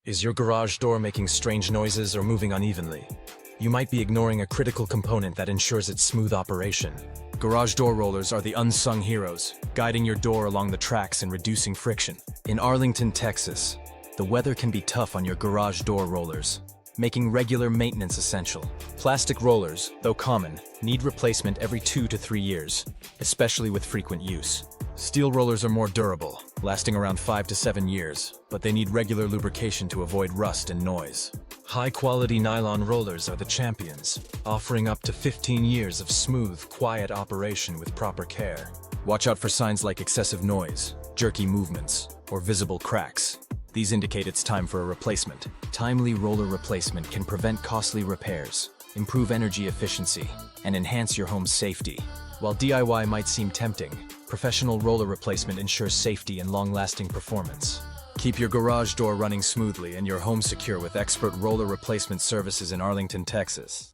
Is your garage door making strange noises or moving unevenly? You might be ignoring a critical component that ensures its smooth operation. Garage door rollers are the unsung heroes, guiding your door along the tracks and reducing friction. In Arlington, Texas, the weather can be tough on your garage door rollers, making regular maintenance essential. Plastic rollers, though common, need replacement every 2 to 3 years, especially with frequent use. Steel rollers are more durable, lasting around 5 to 7 years, but they need regular lubrication to avoid rust and noise. High-quality nylon rollers are the champions, offering up to 15 years of smooth, quiet operation with proper care. Watch out for signs like excessive noise, jerky movements, or visible cracks. These indicate it's time for a replacement. Timely roller replacement can prevent costly repairs, improve energy efficiency, and enhance your home's safety. While DIY might seem tempting, professional roller replacement ensures safety and long-lasting performance. Keep your garage door running smoothly and your home secure with expert roller replacement services in Arlington, Texas.